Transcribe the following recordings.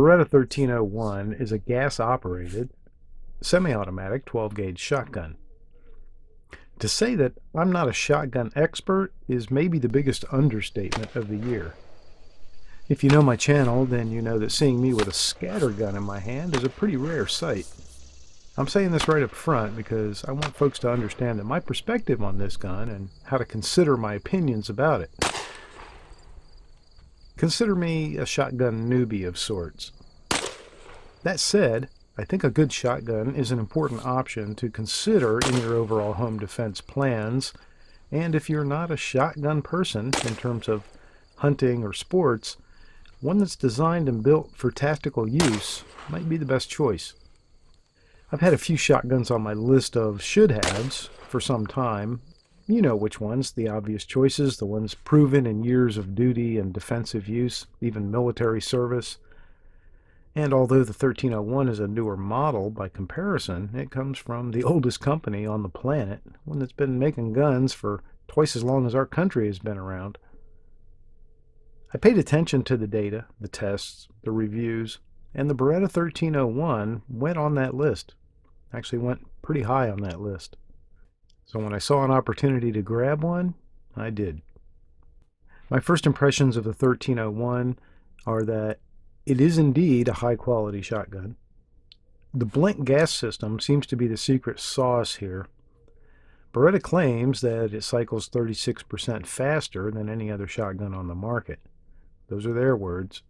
Beretta 1301 is a gas-operated, semi-automatic 12-gauge shotgun. To say that I'm not a shotgun expert is maybe the biggest understatement of the year. If you know my channel, then you know that seeing me with a scattergun in my hand is a pretty rare sight. I'm saying this right up front because I want folks to understand that my perspective on this gun and how to consider my opinions about it. Consider me a shotgun newbie of sorts. That said, I think a good shotgun is an important option to consider in your overall home defense plans, and if you're not a shotgun person in terms of hunting or sports, one that's designed and built for tactical use might be the best choice. I've had a few shotguns on my list of should-haves for some time. You know which ones, the obvious choices, the ones proven in years of duty and defensive use, even military service. And although the 1301 is a newer model by comparison, it comes from the oldest company on the planet, one that's been making guns for twice as long as our country has been around. I paid attention to the data, the tests, the reviews, and the Beretta 1301 went on that list. Actually went pretty high on that list. So when I saw an opportunity to grab one, I did. My first impressions of the 1301 are that it is indeed a high-quality shotgun. The blink gas system seems to be the secret sauce here. Beretta claims that it cycles 36% faster than any other shotgun on the market. Those are their words.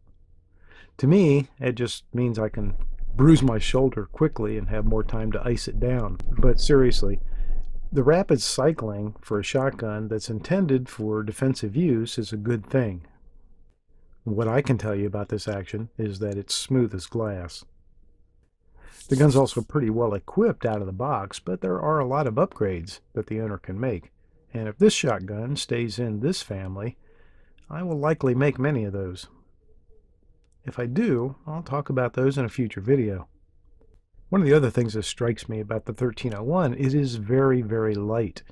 To me, it just means I can bruise my shoulder quickly and have more time to ice it down. But seriously, the rapid cycling for a shotgun that's intended for defensive use is a good thing. What I can tell you about this action is that it's smooth as glass. The gun's also pretty well equipped out of the box, but there are a lot of upgrades that the owner can make. And if this shotgun stays in this family, I will likely make many of those. If I do, I'll talk about those in a future video. One of the other things that strikes me about the 1301, it is very, very light.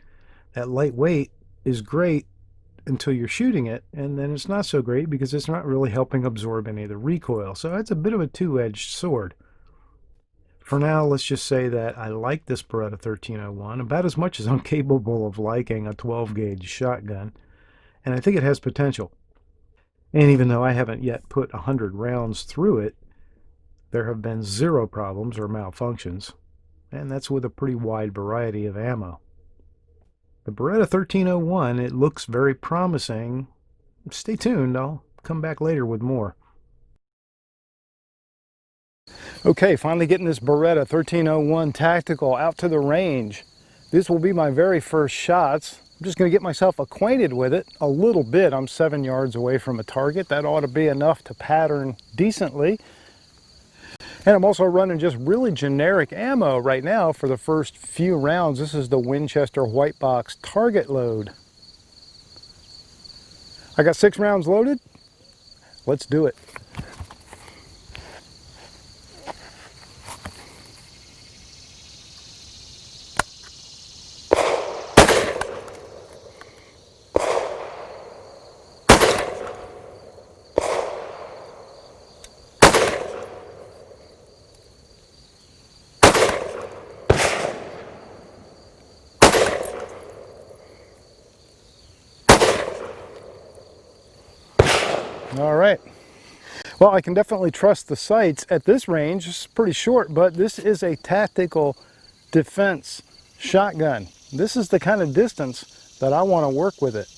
That lightweight is great until you're shooting it, and then it's not so great because it's not really helping absorb any of the recoil. So it's a bit of a two-edged sword. For now, let's just say that I like this Beretta 1301 about as much as I'm capable of liking a 12-gauge shotgun, and I think it has potential. And even though I haven't yet put 100 rounds through it, there have been zero problems or malfunctions, and that's with a pretty wide variety of ammo. The Beretta 1301, it looks very promising. Stay tuned, I'll come back later with more. Okay, finally getting this Beretta 1301 Tactical out to the range. This will be my very first shots. I'm just going to get myself acquainted with it a little bit. I'm 7 yards away from a target. That ought to be enough to pattern decently. And I'm also running just really generic ammo right now for the first few rounds. This is the Winchester White Box target load. I got 6 rounds loaded. Let's do it. All right. Well, I can definitely trust the sights at this range. It's pretty short, but this is a tactical defense shotgun. This is the kind of distance that I want to work with it.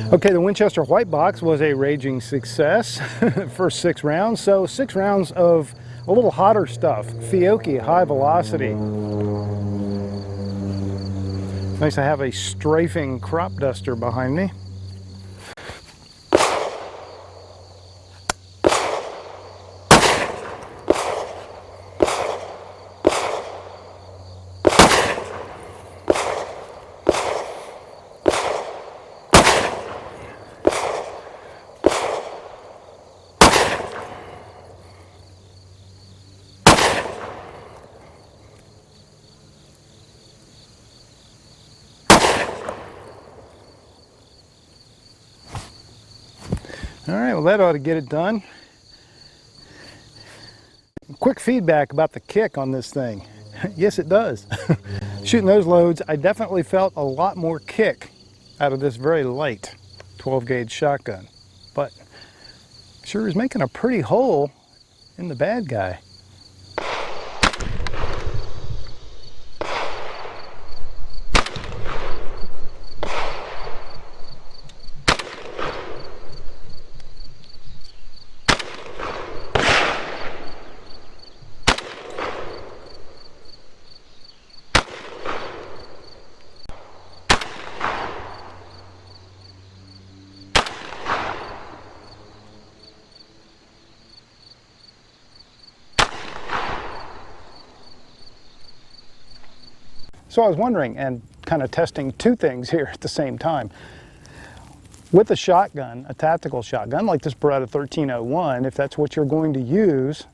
Okay, the Winchester White Box was a raging success. First 6 rounds, so 6 rounds of a little hotter stuff. Fiocchi high velocity. Nice to have a strafing crop duster behind me. All right, well that ought to get it done. Quick feedback about the kick on this thing. Yes, it does. Shooting those loads, I definitely felt a lot more kick out of this very light 12 gauge shotgun, but sure is making a pretty hole in the bad guy. So I was wondering, and kind of testing 2 things here at the same time. With a shotgun, a tactical shotgun like this Beretta 1301, if that's what you're going to use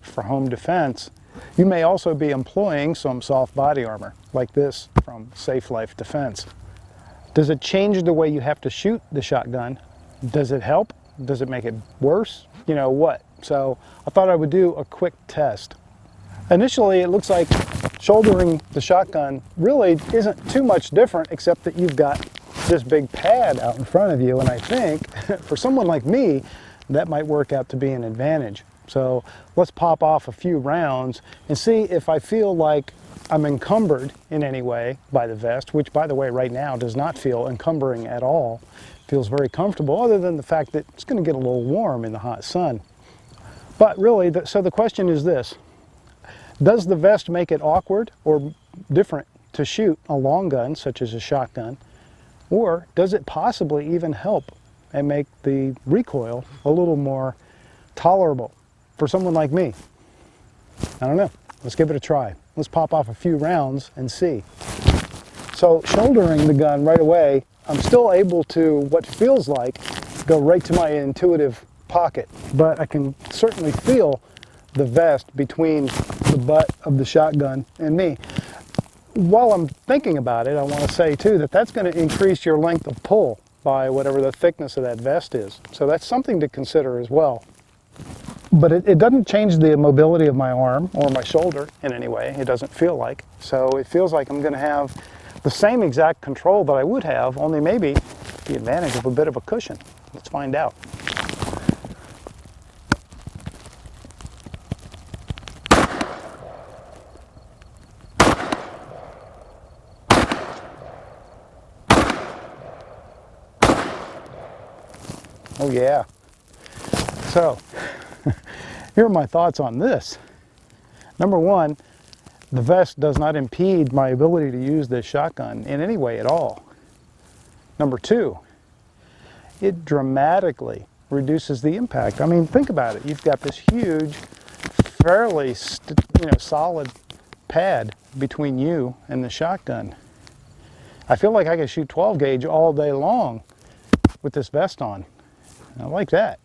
for home defense, you may also be employing some soft body armor like this from Safe Life Defense. Does it change the way you have to shoot the shotgun? Does it help? Does it make it worse? You know what? So I thought I would do a quick test. Initially, it looks like shouldering the shotgun really isn't too much different, except that you've got this big pad out in front of you, and I think for someone like me that might work out to be an advantage. So let's pop off a few rounds and see if I feel like I'm encumbered in any way by the vest, which by the way right now does not feel encumbering at all. Feels very comfortable, other than the fact that it's going to get a little warm in the hot sun. But really, so the question is this: does the vest make it awkward or different to shoot a long gun, such as a shotgun? Or does it possibly even help and make the recoil a little more tolerable for someone like me? I don't know. Let's give it a try. Let's pop off a few rounds and see. So shouldering the gun right away, I'm still able to, what feels like, go right to my intuitive pocket. But I can certainly feel the vest between the butt of the shotgun and me. While I'm thinking about it, I want to say too that that's going to increase your length of pull by whatever the thickness of that vest is. So that's something to consider as well. But it doesn't change the mobility of my arm or my shoulder in any way. It doesn't feel like. So it feels like I'm going to have the same exact control that I would have, only maybe the advantage of a bit of a cushion. Let's find out. Oh yeah. So, here are my thoughts on this. Number one, the vest does not impede my ability to use this shotgun in any way at all. Number two, it dramatically reduces the impact. I mean, think about it. You've got this huge, fairly solid pad between you and the shotgun. I feel like I could shoot 12 gauge all day long with this vest on. I like that.